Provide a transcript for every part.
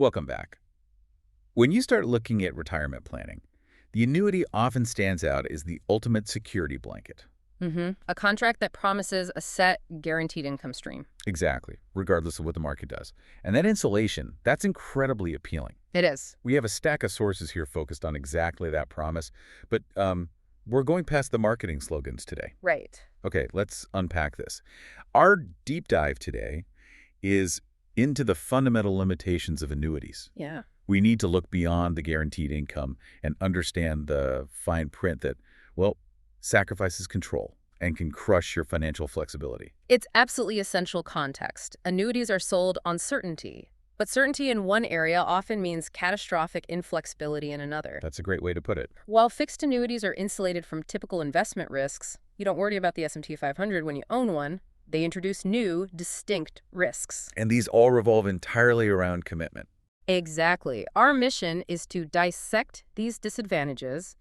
Welcome back. When you start looking at retirement planning, the annuity often stands out as the ultimate security blanket. A contract that promises a set, guaranteed income stream. Exactly, regardless of what the market does. And that insulation, that's incredibly appealing. It is. We have a stack of sources here focused on exactly that promise, but we're going past the marketing slogans today. Right. Okay, let's unpack this. Our deep dive today is into the fundamental limitations of annuities. Yeah. We need to look beyond the guaranteed income and understand the fine print that, well, sacrifices control and can crush your financial flexibility. It's absolutely essential context. Annuities are sold on certainty, but certainty in one area often means catastrophic inflexibility in another. That's a great way to put it. While fixed annuities are insulated from typical investment risks, you don't worry about the S&P 500 when you own one. They introduce new, distinct risks. And these all revolve entirely around commitment. Exactly. Our mission is to dissect these disadvantages,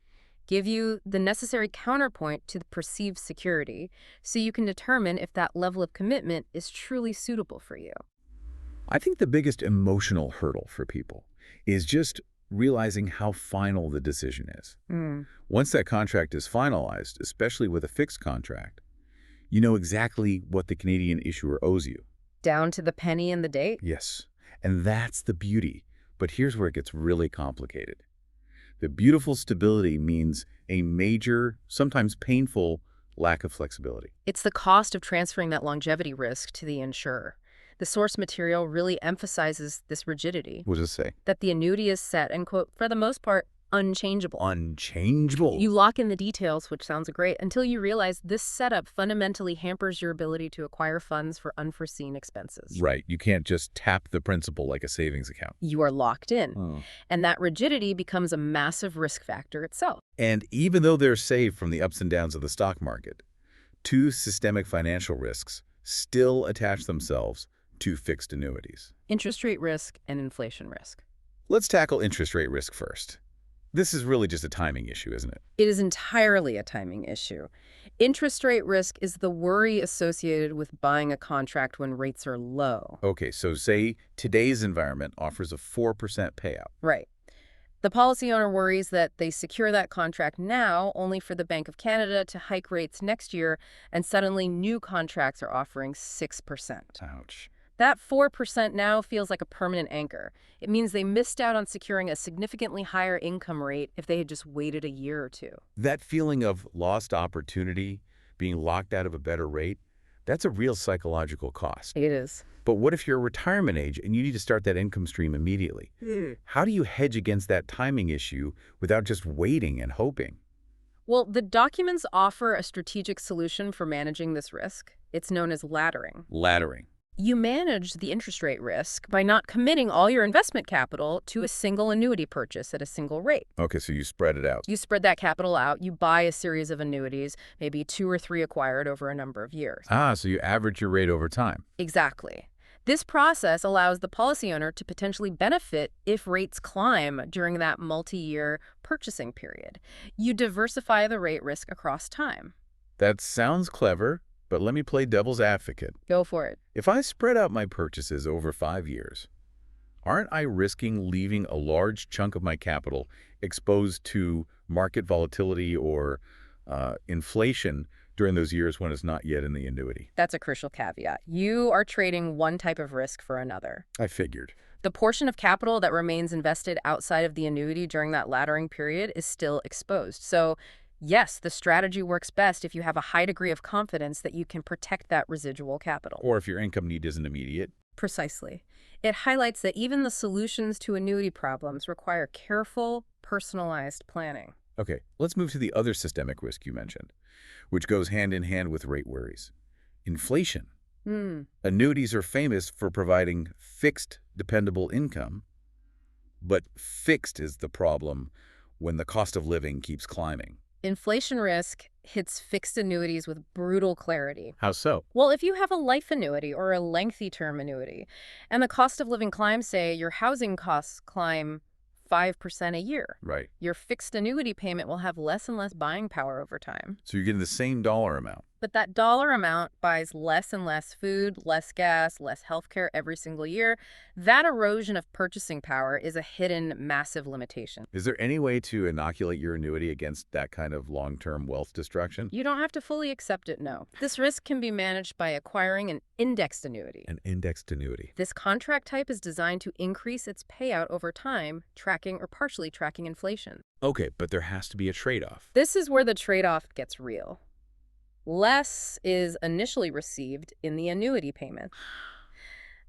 give you the necessary counterpoint to the perceived security, so you can determine if that level of commitment is truly suitable for you. I think the biggest emotional hurdle for people is just realizing how final the decision is. Once that contract is finalized, especially with a fixed contract, you know exactly what the Canadian issuer owes you. Down to the penny and the date? Yes, and that's the beauty. But here's where it gets really complicated. The beautiful stability means a major, sometimes painful, lack of flexibility. It's the cost of transferring that longevity risk to the insurer. The source material really emphasizes this rigidity. What does it say? That the annuity is set and, quote, for the most part, unchangeable. Unchangeable. You lock in the details, which sounds great, until you realize this setup fundamentally hampers your ability to acquire funds for unforeseen expenses. Right. You can't just tap the principal like a savings account. You are locked in. And that rigidity becomes a massive risk factor itself. And even though they're safe from the ups and downs of the stock market, two systemic financial risks still attach themselves to fixed annuities. Interest rate risk and inflation risk. Let's tackle interest rate risk first. This is really just a timing issue, isn't it? It is entirely a timing issue. Interest rate risk is the worry associated with buying a contract when rates are low. Okay, so say today's environment offers a 4% payout. Right. The policy owner worries that they secure that contract now only for the Bank of Canada to hike rates next year, and suddenly new contracts are offering 6%. Ouch. That 4% now feels like a permanent anchor. It means they missed out on securing a significantly higher income rate if they had just waited a year or two. That feeling of lost opportunity, being locked out of a better rate, that's a real psychological cost. It is. But what if you're retirement age and you need to start that income stream immediately? How do you hedge against that timing issue without just waiting and hoping? Well, the documents offer a strategic solution for managing this risk. It's known as laddering. Laddering. You manage the interest rate risk by not committing all your investment capital to a single annuity purchase at a single rate. Okay, so you spread it out. You spread that capital out. You buy a series of annuities, maybe 2 or 3 acquired over a number of years. So you average your rate over time. Exactly. This process allows the policy owner to potentially benefit if rates climb during that multi-year purchasing period. You diversify the rate risk across time. That sounds clever, but let me play devil's advocate. Go for it. If I spread out my purchases over 5 years, aren't I risking leaving a large chunk of my capital exposed to market volatility or inflation during those years when it's not yet in the annuity? That's a crucial caveat. You are trading one type of risk for another. I figured. The portion of capital that remains invested outside of the annuity during that laddering period is still exposed. So, yes, the strategy works best if you have a high degree of confidence that you can protect that residual capital. Or if your income need isn't immediate. Precisely. It highlights that even the solutions to annuity problems require careful, personalized planning. Okay, let's move to the other systemic risk you mentioned, which goes hand in hand with rate worries. Inflation. Annuities are famous for providing fixed, dependable income, but fixed is the problem when the cost of living keeps climbing. Inflation risk hits fixed annuities with brutal clarity. How so? Well, if you have a life annuity or a lengthy term annuity, and the cost of living climbs, say your housing costs climb 5% a year, Right. your fixed annuity payment will have less and less buying power over time. So you're getting the same dollar amount, But that dollar amount buys less and less food, less gas, less healthcare every single year. That erosion of purchasing power is a hidden massive limitation. Is there any way to inoculate your annuity against that kind of long-term wealth destruction? You don't have to fully accept it, no. This risk can be managed by acquiring an indexed annuity. An indexed annuity. This contract type is designed to increase its payout over time, tracking or partially tracking inflation. Okay, but there has to be a trade-off. This is where the trade-off gets real. Less is initially received in the annuity payment.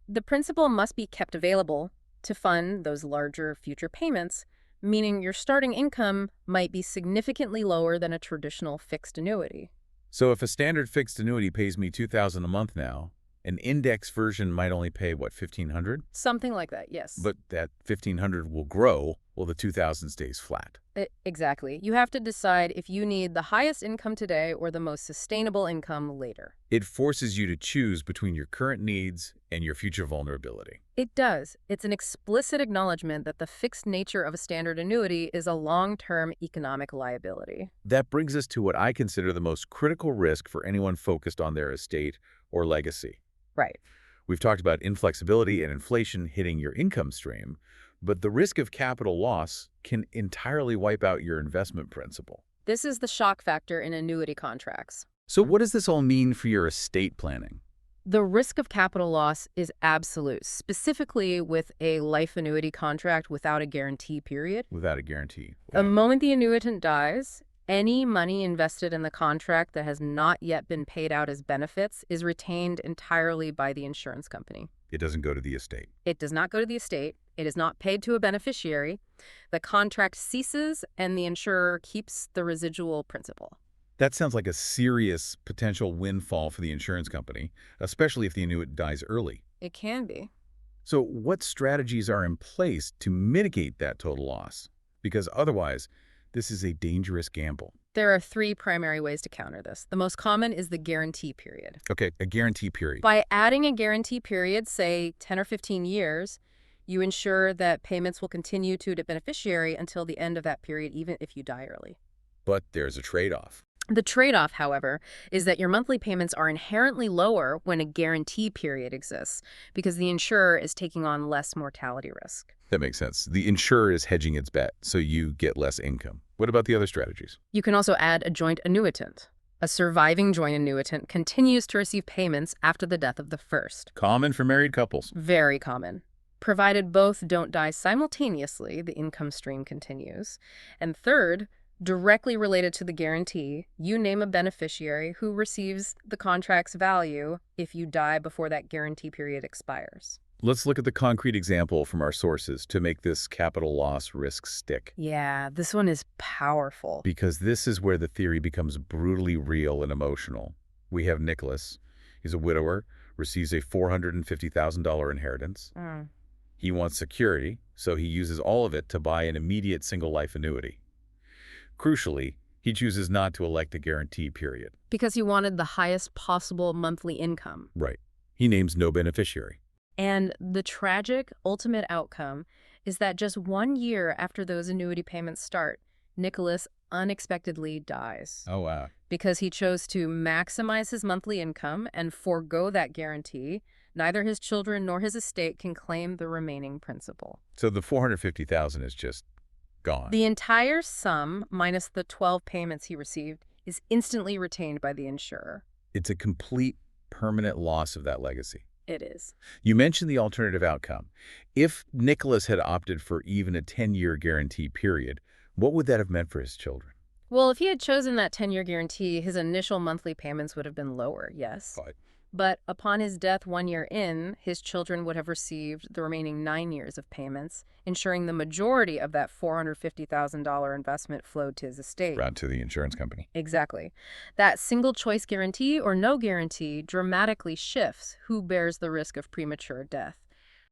The principal must be kept available to fund those larger future payments, meaning your starting income might be significantly lower than a traditional fixed annuity. So if a standard fixed annuity pays me $2,000 a month now, an index version might only pay, what, $1,500? Something like that, yes. But that $1,500 will grow while the $2,000 stays flat. Exactly. You have to decide if you need the highest income today or the most sustainable income later. It forces you to choose between your current needs and your future vulnerability. It does. It's an explicit acknowledgement that the fixed nature of a standard annuity is a long-term economic liability. That brings us to what I consider the most critical risk for anyone focused on their estate or legacy. Right. We've talked about inflexibility and inflation hitting your income stream, but the risk of capital loss can entirely wipe out your investment principal. This is the shock factor in annuity contracts. So what does this all mean for your estate planning? The risk of capital loss is absolute, specifically with a life annuity contract without a guarantee period. Without a guarantee. The moment the annuitant dies, any money invested in the contract that has not yet been paid out as benefits is retained entirely by the insurance company. It doesn't go to the estate. It does not go to the estate. It is not paid to a beneficiary. The contract ceases, and the insurer keeps the residual principal. That sounds like a serious potential windfall for the insurance company, especially if the annuitant dies early. It can be. So what strategies are in place to mitigate that total loss? Because otherwise, this is a dangerous gamble. There are 3 primary ways to counter this. The most common is the guarantee period. Okay, a guarantee period. By adding a guarantee period, say 10 or 15 years, you ensure that payments will continue to the beneficiary until the end of that period, even if you die early. But there's a trade-off. The trade-off, however, is that your monthly payments are inherently lower when a guarantee period exists because the insurer is taking on less mortality risk. That makes sense. The insurer is hedging its bet, so you get less income. What about the other strategies? You can also add a joint annuitant. A surviving joint annuitant continues to receive payments after the death of the first. Common for married couples. Very common. Provided both don't die simultaneously, the income stream continues. And third, directly related to the guarantee, you name a beneficiary who receives the contract's value if you die before that guarantee period expires. Let's look at the concrete example from our sources to make this capital loss risk stick. Yeah, this one is powerful. Because this is where the theory becomes brutally real and emotional. We have Nicholas. He's a widower, receives a $450,000 inheritance. He wants security, so he uses all of it to buy an immediate single life annuity. Crucially, he chooses not to elect a guarantee period. Because he wanted the highest possible monthly income. Right. He names no beneficiary. And the tragic ultimate outcome is that just 1 year after those annuity payments start, Nicholas unexpectedly dies. Oh, wow. Because he chose to maximize his monthly income and forego that guarantee. Neither his children nor his estate can claim the remaining principal. So the $450,000 is just gone. The entire sum, minus the 12 payments he received, is instantly retained by the insurer. It's a complete, permanent loss of that legacy. It is. You mentioned the alternative outcome. If Nicholas had opted for even a 10-year guarantee period, what would that have meant for his children? Well, if he had chosen that 10-year guarantee, his initial monthly payments would have been lower, yes. But upon his death 1 year in, his children would have received the remaining 9 years of payments, ensuring the majority of that $450,000 investment flowed to his estate. Brought to the insurance company. Exactly. That single choice guarantee or no guarantee dramatically shifts who bears the risk of premature death.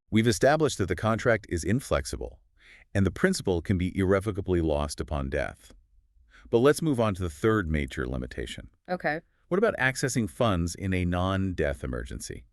We've established that the contract is inflexible, and the principal can be irrevocably lost upon death. But let's move on to the third major limitation. Okay. What about accessing funds in a non-death emergency?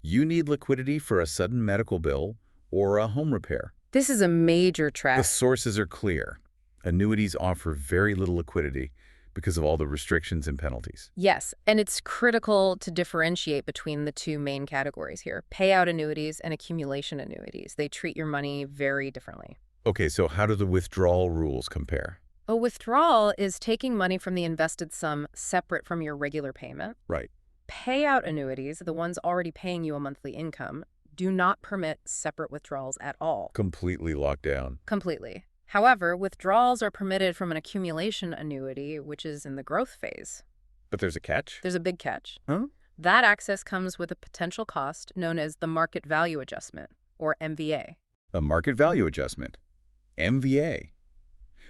You need liquidity for a sudden medical bill or a home repair. This is a major trap. The sources are clear. Annuities offer very little liquidity because of all the restrictions and penalties. Yes, and it's critical to differentiate between the two main categories here, payout annuities and accumulation annuities. They treat your money very differently. Okay, so how do the withdrawal rules compare? A withdrawal is taking money from the invested sum separate from your regular payment. Right. Payout annuities, the ones already paying you a monthly income, do not permit separate withdrawals at all. Completely locked down. Completely. However, withdrawals are permitted from an accumulation annuity, which is in the growth phase. But there's a catch? There's a big catch. Huh? That access comes with a potential cost known as the market value adjustment, or MVA. A market value adjustment. MVA.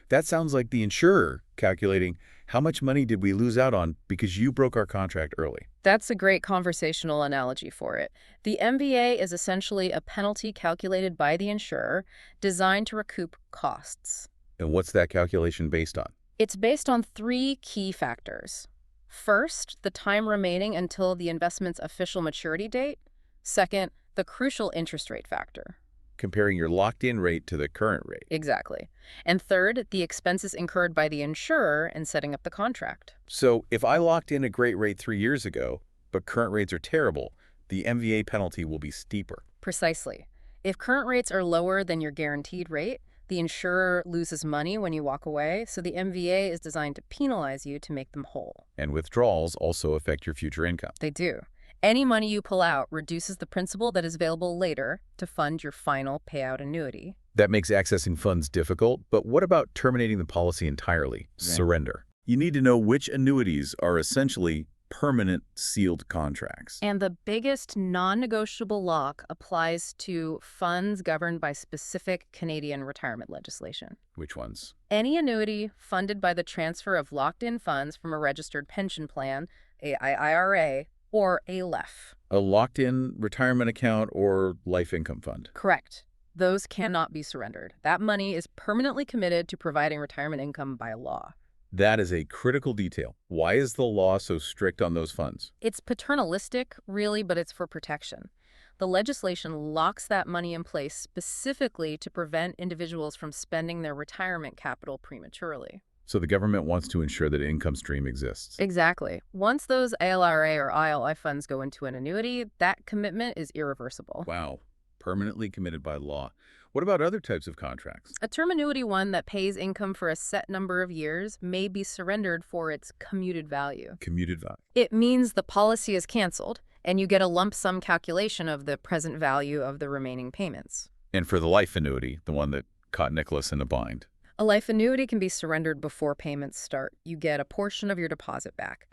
That sounds like the insurer calculating how much money did we lose out on because you broke our contract early. That's a great conversational analogy for it. The MVA is essentially a penalty calculated by the insurer designed to recoup costs. And what's that calculation based on? It's based on three key factors. First, the time remaining until the investment's official maturity date. Second, the crucial interest rate factor. Comparing your locked-in rate to the current rate. Exactly. And third, the expenses incurred by the insurer in setting up the contract. So if I locked in a great rate 3 years ago, but current rates are terrible, the MVA penalty will be steeper. Precisely. If current rates are lower than your guaranteed rate, the insurer loses money when you walk away, so the MVA is designed to penalize you to make them whole. And withdrawals also affect your future income. They do. Any money you pull out reduces the principal that is available later to fund your final payout annuity. That makes accessing funds difficult, but what about terminating the policy entirely? Surrender. You need to know which annuities are essentially permanent sealed contracts. And the biggest non-negotiable lock applies to funds governed by specific Canadian retirement legislation. Which ones? Any annuity funded by the transfer of locked-in funds from a registered pension plan, a IRA, or a LEF. A locked-in retirement account or life income fund. Correct. Those cannot be surrendered. That money is permanently committed to providing retirement income by law. That is a critical detail. Why is the law so strict on those funds? It's paternalistic, really, but it's for protection. The legislation locks that money in place specifically to prevent individuals from spending their retirement capital prematurely. So the government wants to ensure that an income stream exists. Exactly. Once those ALRA or ILI funds go into an annuity, that commitment is irreversible. Wow. Permanently committed by law. What about other types of contracts? A term annuity one that pays income for a set number of years may be surrendered for its commuted value. Commuted value. It means the policy is canceled, and you get a lump sum calculation of the present value of the remaining payments. And for the life annuity, the one that caught Nicholas in a bind. A life annuity can be surrendered before payments start. You get a portion of your deposit back.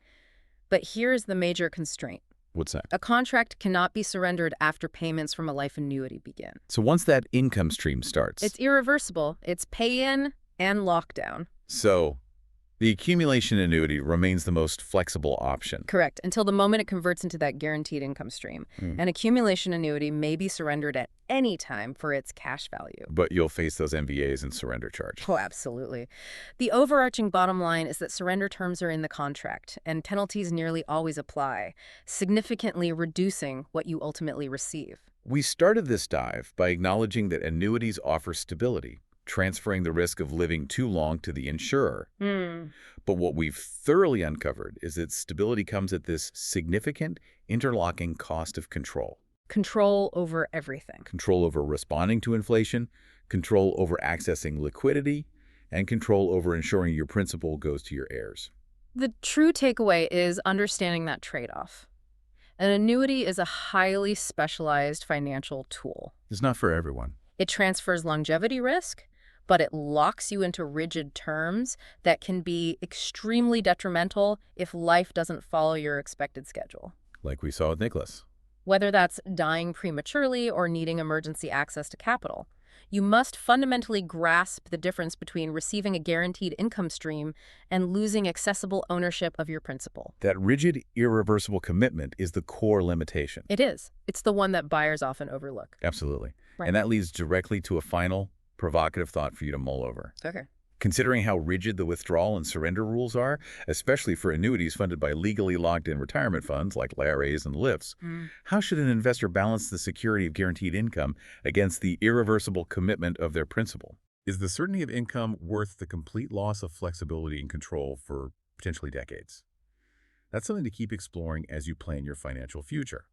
But here's the major constraint. What's that? A contract cannot be surrendered after payments from a life annuity begin. So once that income stream starts. It's irreversible. It's pay-in and lockdown. So the accumulation annuity remains the most flexible option. Correct, until the moment it converts into that guaranteed income stream. An accumulation annuity may be surrendered at any time for its cash value. But you'll face those MVAs and surrender charge. Oh, absolutely. The overarching bottom line is that surrender terms are in the contract, and penalties nearly always apply, significantly reducing what you ultimately receive. We started this dive by acknowledging that annuities offer stability, transferring the risk of living too long to the insurer. But what we've thoroughly uncovered is that stability comes at this significant interlocking cost of control. Control over everything. Control over responding to inflation, control over accessing liquidity, and control over ensuring your principal goes to your heirs. The true takeaway is understanding that trade-off. An annuity is a highly specialized financial tool. It's not for everyone. It transfers longevity risk, but it locks you into rigid terms that can be extremely detrimental if life doesn't follow your expected schedule. Like we saw with Nicholas. Whether that's dying prematurely or needing emergency access to capital, you must fundamentally grasp the difference between receiving a guaranteed income stream and losing accessible ownership of your principal. That rigid, irreversible commitment is the core limitation. It is. It's the one that buyers often overlook. Absolutely. Right. And that leads directly to a final, provocative thought for you to mull over. Okay. Considering how rigid the withdrawal and surrender rules are, especially for annuities funded by legally locked-in retirement funds like IRAs and LIFs, how should an investor balance the security of guaranteed income against the irreversible commitment of their principal? Is the certainty of income worth the complete loss of flexibility and control for potentially decades. That's something to keep exploring as you plan your financial future.